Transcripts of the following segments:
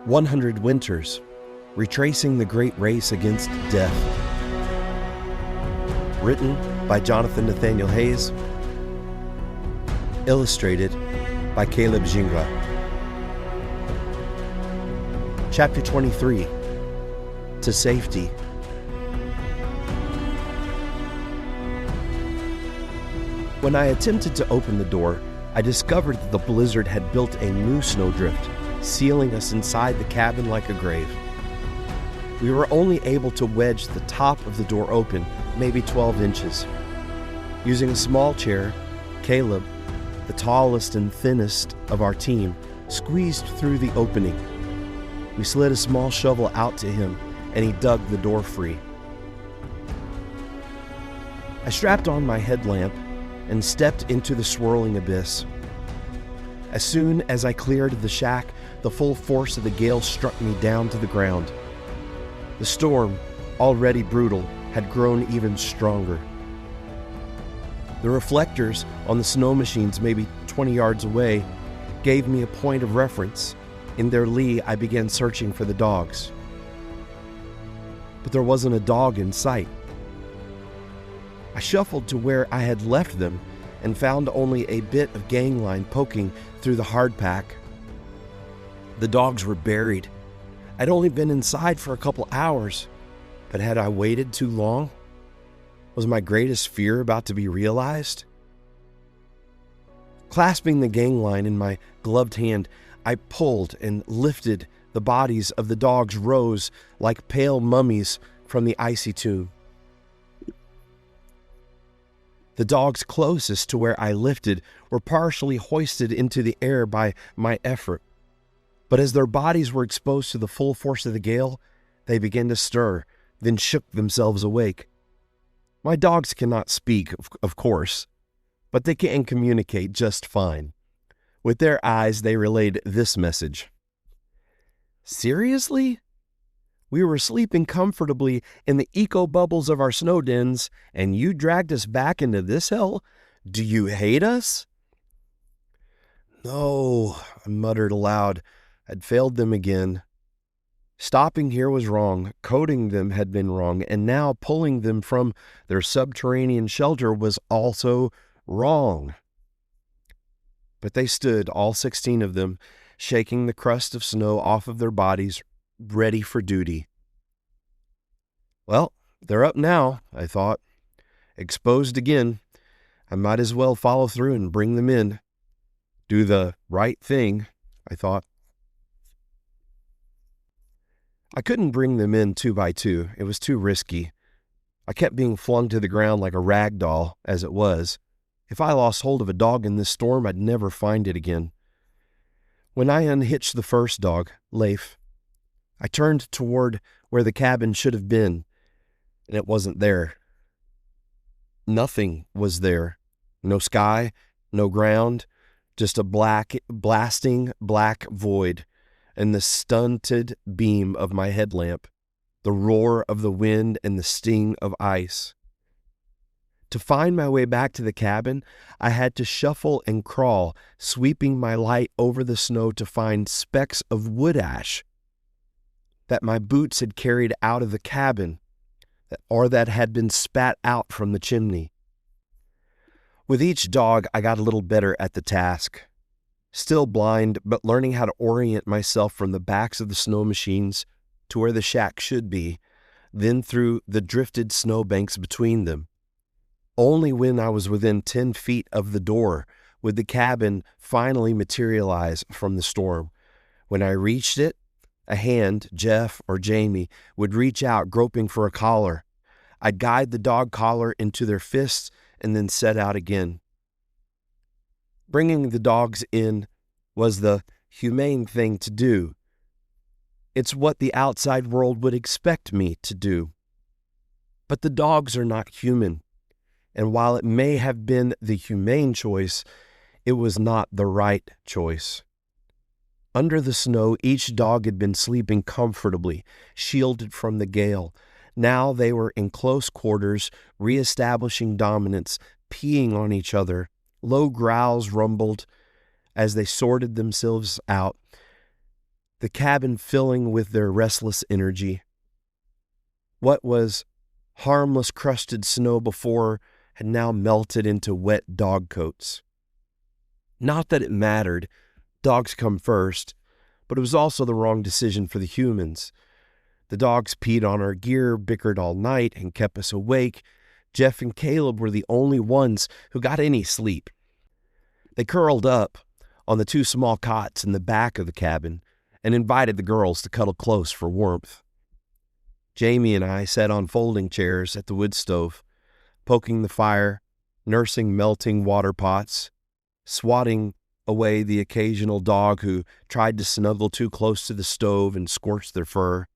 100 Winters, Retracing the Great Race Against Death. Written by Jonathan Nathaniel Hayes. Illustrated by Caleb Gingras. Chapter 23, To Safety. When I attempted to open the door, I discovered that the blizzard had built a new snowdrift, sealing us inside the cabin like a grave. We were only able to wedge the top of the door open, maybe 12 inches. Using a small chair, Caleb, the tallest and thinnest of our team, squeezed through the opening. We slid a small shovel out to him, and he dug the door free. I strapped on my headlamp and stepped into the swirling abyss. As soon as I cleared the shack, the full force of the gale struck me down to the ground. The storm, already brutal, had grown even stronger. The reflectors on the snow machines maybe 20 yards away gave me a point of reference. In their lee, I began searching for the dogs. But there wasn't a dog in sight. I shuffled to where I had left them and found only a bit of gangline poking through the hardpack. The dogs were buried. I'd only been inside for a couple hours, but had I waited too long? Was my greatest fear about to be realized? Clasping the gangline in my gloved hand, I pulled and lifted. The bodies of the dogs rose like pale mummies from the icy tomb. The dogs closest to where I lifted were partially hoisted into the air by my effort. But as their bodies were exposed to the full force of the gale, they began to stir, then shook themselves awake. My dogs cannot speak, of course, but they can communicate just fine. With their eyes, they relayed this message. Seriously? We were sleeping comfortably in the eco-bubbles of our snow dens, and you dragged us back into this hell? Do you hate us? No, I muttered aloud. I'd failed them again. Stopping here was wrong, coating them had been wrong, and now pulling them from their subterranean shelter was also wrong. But they stood, all 16 of them, shaking the crust of snow off of their bodies, ready for duty. Well, they're up now, I thought. Exposed again. I might as well follow through and bring them in. Do the right thing, I thought. I couldn't bring them in 2 by 2. It was too risky. I kept being flung to the ground like a rag doll, as it was. If I lost hold of a dog in this storm, I'd never find it again. When I unhitched the first dog, Leif, I turned toward where the cabin should have been, and it wasn't there. Nothing was there. No sky, no ground, just a blasting black void, and the stunted beam of my headlamp, the roar of the wind and the sting of ice. To find my way back to the cabin, I had to shuffle and crawl, sweeping my light over the snow to find specks of wood ash that my boots had carried out of the cabin, or that had been spat out from the chimney. With each dog, I got a little better at the task. Still blind, but learning how to orient myself from the backs of the snow machines to where the shack should be, then through the drifted snowbanks between them. Only when I was within 10 feet of the door would the cabin finally materialize from the storm. When I reached it, a hand, Jeff or Jamie, would reach out, groping for a collar. I'd guide the dog collar into their fists and then set out again. Bringing the dogs in was the humane thing to do. It's what the outside world would expect me to do. But the dogs are not human, and while it may have been the humane choice, it was not the right choice. Under the snow, each dog had been sleeping comfortably, shielded from the gale. Now they were in close quarters, reestablishing dominance, peeing on each other. Low growls rumbled as they sorted themselves out. the cabin filling with their restless energy. What was harmless crusted snow before had now melted into wet dog coats. Not that it mattered, dogs come first, but it was also the wrong decision for the humans. The dogs peed on our gear, bickered all night, and kept us awake. Jeff and Caleb were the only ones who got any sleep. They curled up on the two small cots in the back of the cabin and invited the girls to cuddle close for warmth. Jamie and I sat on folding chairs at the wood stove, poking the fire, nursing melting water pots, swatting away the occasional dog who tried to snuggle too close to the stove and scorch their fur.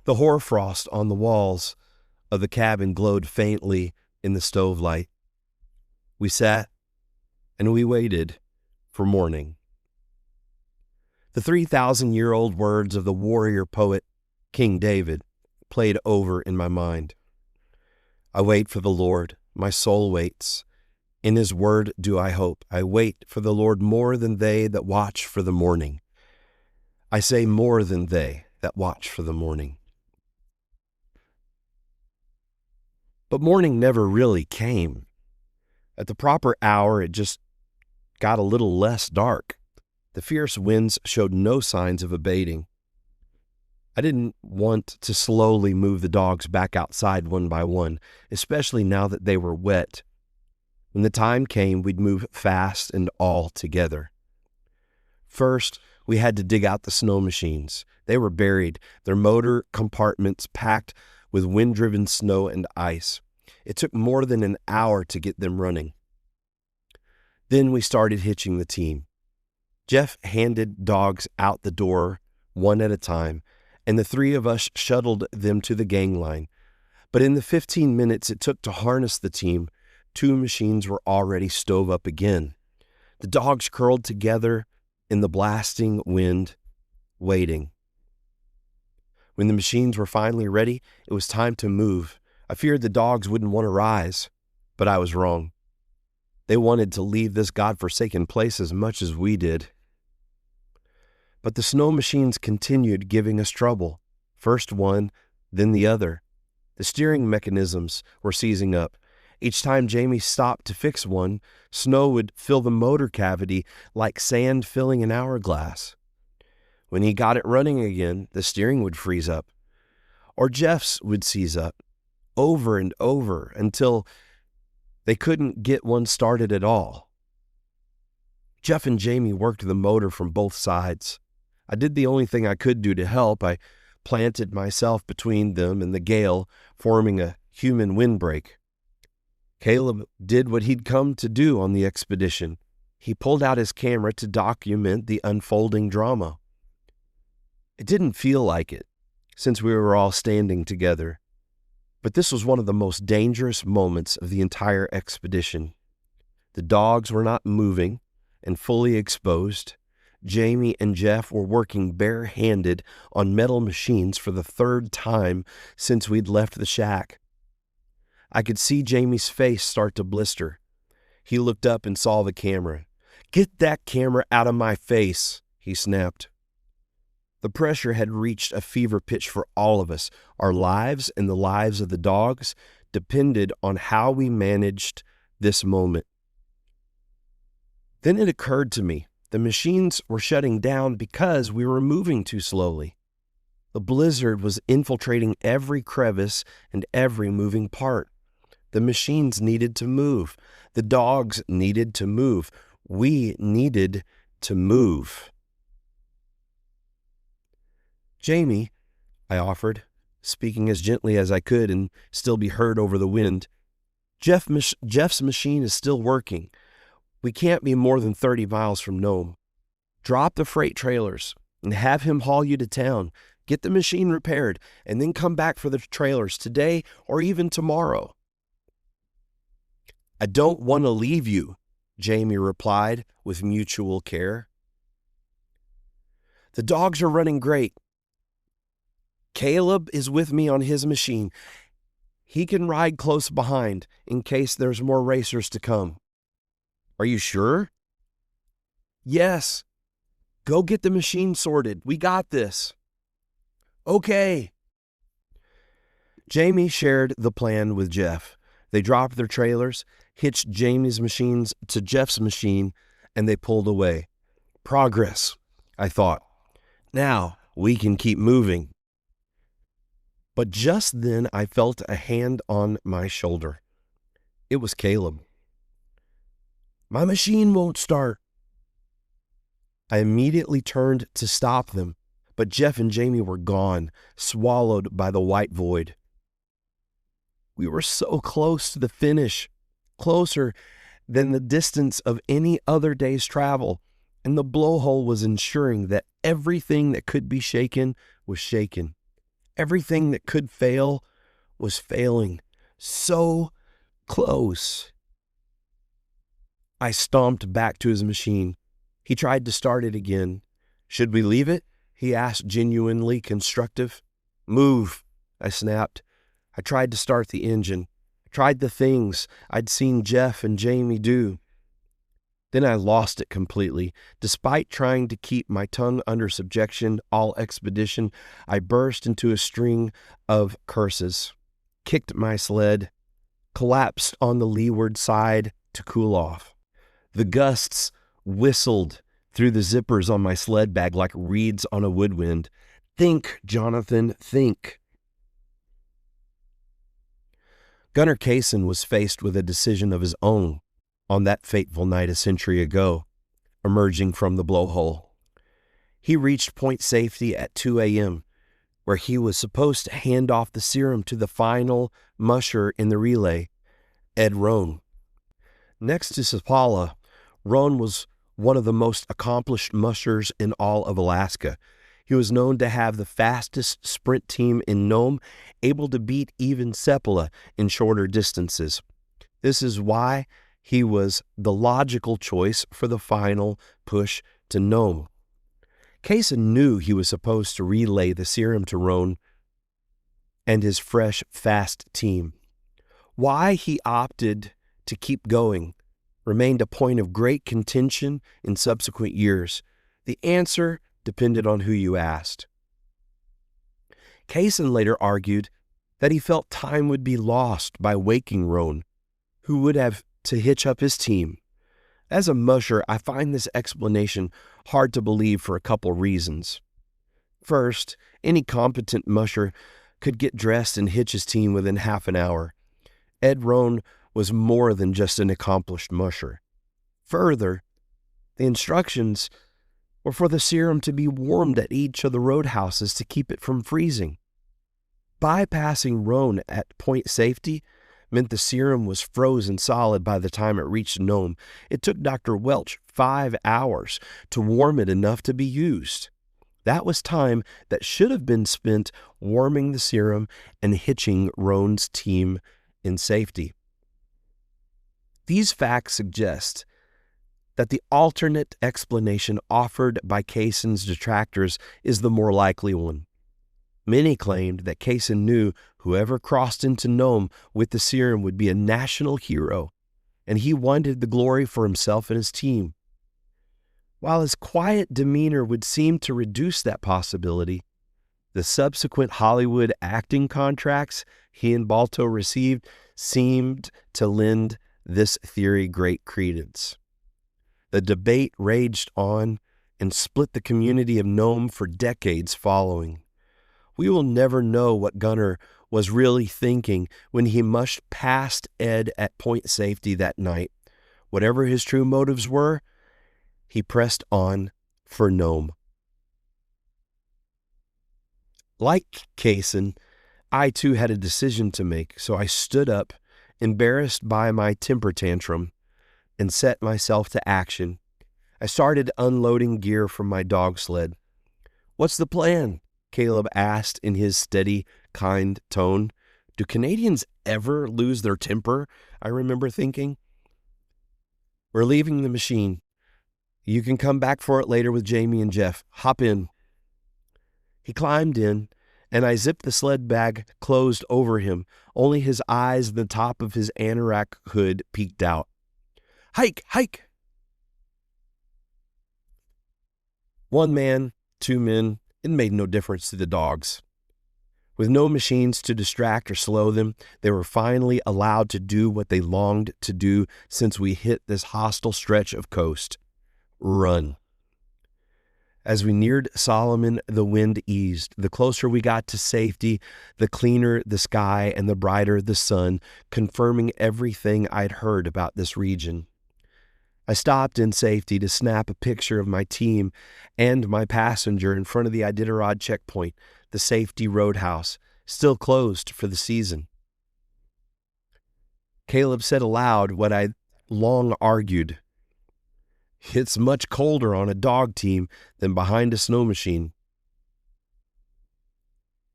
The hoarfrost on the walls of the cabin glowed faintly in the stove light. We sat and we waited for morning. The 3,000-year-old words of the warrior poet King David played over in my mind. I wait for the Lord, my soul waits. In his word do I hope. I wait for the Lord more than they that watch for the morning. I say more than they that watch for the morning. But morning never really came. At the proper hour, it just got a little less dark. The fierce winds showed no signs of abating. I didn't want to slowly move the dogs back outside one by one, especially now that they were wet. When the time came, we'd move fast and all together. First, we had to dig out the snow machines. They were buried, their motor compartments packed with wind-driven snow and ice. It took more than an hour to get them running. Then we started hitching the team. Jeff handed dogs out the door one at a time, and the three of us shuttled them to the gangline. But in the 15 minutes it took to harness the team, two machines were already stove up again. The dogs curled together in the blasting wind, waiting. When the machines were finally ready, it was time to move. I feared the dogs wouldn't want to rise, but I was wrong. They wanted to leave this godforsaken place as much as we did. But the snow machines continued giving us trouble. First one, then the other. The steering mechanisms were seizing up. Each time Jamie stopped to fix one, snow would fill the motor cavity like sand filling an hourglass. When he got it running again, the steering would freeze up. Or Jeff's would seize up, over and over, until they couldn't get one started at all. Jeff and Jamie worked the motor from both sides. I did the only thing I could do to help. I planted myself between them and the gale, forming a human windbreak. Caleb did what he'd come to do on the expedition. He pulled out his camera to document the unfolding drama. It didn't feel like it, since we were all standing together. But this was one of the most dangerous moments of the entire expedition. The dogs were not moving and fully exposed. Jamie and Jeff were working bare-handed on metal machines for the third time since we'd left the shack. I could see Jamie's face start to blister. He looked up and saw the camera. "Get that camera out of my face," he snapped. The pressure had reached a fever pitch for all of us. Our lives and the lives of the dogs depended on how we managed this moment. Then it occurred to me. The machines were shutting down because we were moving too slowly. The blizzard was infiltrating every crevice and every moving part. The machines needed to move. The dogs needed to move. We needed to move. "Jamie," I offered, speaking as gently as I could and still be heard over the wind, Jeff's machine is still working. We can't be more than 30 miles from Nome. Drop the freight trailers and have him haul you to town. Get the machine repaired and then come back for the trailers today or even tomorrow." "I don't want to leave you," Jamie replied with mutual care. "The dogs are running great. Caleb is with me on his machine. He can ride close behind in case there's more racers to come." "Are you sure?" "Yes. Go get the machine sorted. We got this. Okay. Jamie shared the plan with Jeff. They dropped their trailers, hitched Jamie's machines to Jeff's machine, and they pulled away. Progress, I thought. Now we can keep moving. But just then I felt a hand on my shoulder. It was Caleb. My machine won't start. I immediately turned to stop them, but Jeff and Jamie were gone, swallowed by the white void. We were so close to the finish, closer than the distance of any other day's travel, and the blowhole was ensuring that everything that could be shaken was shaken. Everything that could fail was failing. So close. I stomped back to his machine. He tried to start it again. Should we leave it? He asked, genuinely constructive. Move, I snapped. I tried to start the engine. I tried the things I'd seen Jeff and Jamie do. Then I lost it completely. Despite trying to keep my tongue under subjection all expedition, I burst into a string of curses, kicked my sled, collapsed on the leeward side to cool off. The gusts whistled through the zippers on my sled bag like reeds on a woodwind. Think, Jonathan, think. Gunnar Kaysen was faced with a decision of his own on that fateful night a century ago, emerging from the blowhole. He reached point safety at 2 a.m., where he was supposed to hand off the serum to the final musher in the relay, Ed Rohn. Next to Seppala, Rohn was one of the most accomplished mushers in all of Alaska. He was known to have the fastest sprint team in Nome, able to beat even Seppala in shorter distances. This is why he was the logical choice for the final push to Nome. Kaysen knew he was supposed to relay the serum to Rohn and his fresh, fast team. Why he opted to keep going remained a point of great contention in subsequent years. The answer depended on who you asked. Kaysen later argued that he felt time would be lost by waking Rohn, who would have to hitch up his team. As a musher, I find this explanation hard to believe for a couple reasons. First, any competent musher could get dressed and hitch his team within half an hour. Ed Rohn was more than just an accomplished musher. Further, the instructions were for the serum to be warmed at each of the roadhouses to keep it from freezing. Bypassing Rohn at point safety meant the serum was frozen solid by the time it reached Nome. It took Dr. Welch 5 hours to warm it enough to be used. That was time that should have been spent warming the serum and hitching Rohn's team in safety. These facts suggest that the alternate explanation offered by Kaysen's detractors is the more likely one. Many claimed that Kaysen knew whoever crossed into Nome with the serum would be a national hero, and he wanted the glory for himself and his team. While his quiet demeanor would seem to reduce that possibility, the subsequent Hollywood acting contracts he and Balto received seemed to lend this theory great credence. The debate raged on and split the community of Nome for decades following. We will never know what Gunnar was really thinking when he mushed past Ed at point safety that night. Whatever his true motives were, he pressed on for Nome. Like Kaysen, I too had a decision to make, so I stood up, embarrassed by my temper tantrum, and set myself to action. I started unloading gear from my dog sled. "What's the plan?" Caleb asked in his steady, kind tone. Do Canadians ever lose their temper? I remember thinking. "We're leaving the machine. You can come back for it later with Jamie and Jeff. Hop in." He climbed in, and I zipped the sled bag closed over him. Only his eyes and the top of his anorak hood peeked out. "Hike, hike!" 1 man, 2 men, it made no difference to the dogs. With no machines to distract or slow them, they were finally allowed to do what they longed to do since we hit this hostile stretch of coast: run. As we neared Solomon, the wind eased. The closer we got to safety, the cleaner the sky and the brighter the sun, confirming everything I'd heard about this region. I stopped in safety to snap a picture of my team and my passenger in front of the Iditarod checkpoint, the safety roadhouse, still closed for the season. Caleb said aloud what I'd long argued: "It's much colder on a dog team than behind a snow machine."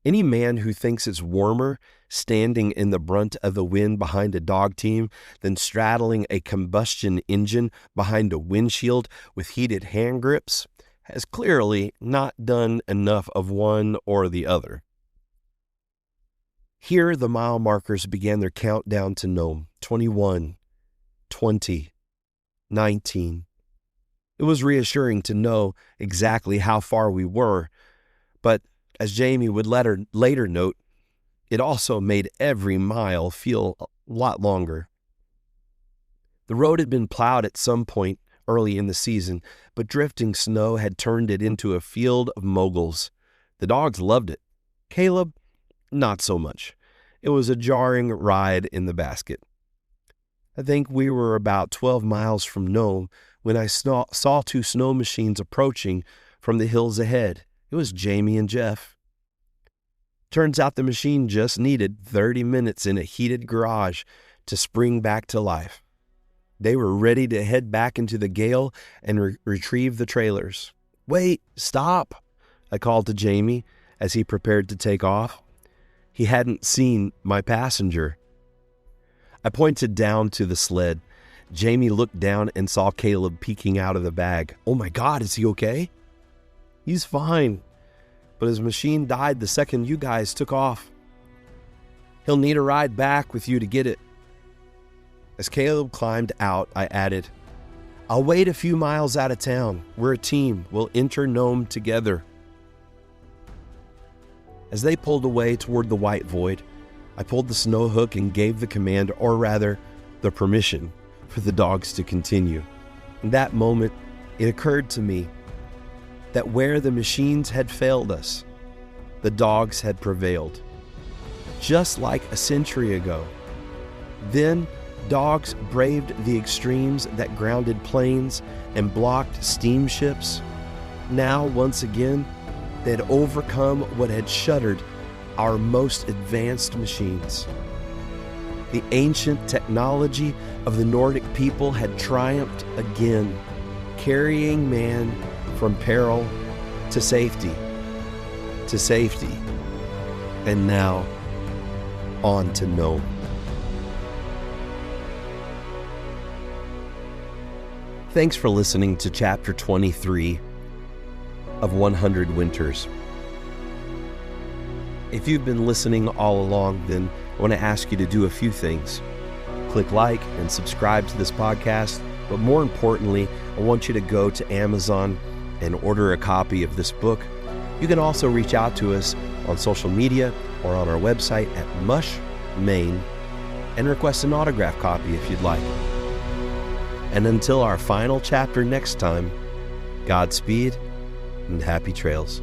Any man who thinks it's warmer standing in the brunt of the wind behind a dog team than straddling a combustion engine behind a windshield with heated hand grips has clearly not done enough of one or the other. Here the mile markers began their countdown to Nome. 21, 20, 19. It was reassuring to know exactly how far we were, but as Jamie would later note, it also made every mile feel a lot longer. The road had been plowed at some point early in the season, but drifting snow had turned it into a field of moguls. The dogs loved it. Caleb, not so much. It was a jarring ride in the basket. I think we were about 12 miles from Nome when I saw 2 snow machines approaching from the hills ahead. It was Jamie and Jeff. Turns out the machine just needed 30 minutes in a heated garage to spring back to life. They were ready to head back into the gale and retrieve the trailers. "Wait, stop," I called to Jamie as he prepared to take off. He hadn't seen my passenger. I pointed down to the sled. Jamie looked down and saw Caleb peeking out of the bag. "Oh my God, is he okay?" "He's fine, but his machine died the second you guys took off. He'll need a ride back with you to get it." As Caleb climbed out, I added, "I'll wait a few miles out of town. We're a team. We'll enter Nome together." As they pulled away toward the white void, I pulled the snow hook and gave the command, or rather, the permission, for the dogs to continue. In that moment, it occurred to me that where the machines had failed us, the dogs had prevailed. Just like a century ago. Then, dogs braved the extremes that grounded planes and blocked steamships. Now, once again, they had overcome what had shuttered our most advanced machines. The ancient technology of the Nordic people had triumphed again, carrying man from peril to safety, and now on to Nome. Thanks for listening to Chapter 23 of 100 Winters. If you've been listening all along, then I want to ask you to do a few things. Click like and subscribe to this podcast, but more importantly, I want you to go to Amazon and order a copy of this book. You can also reach out to us on social media or on our website at MUSH, MAINE, and request an autograph copy if you'd like. And until our final chapter next time, Godspeed and happy trails.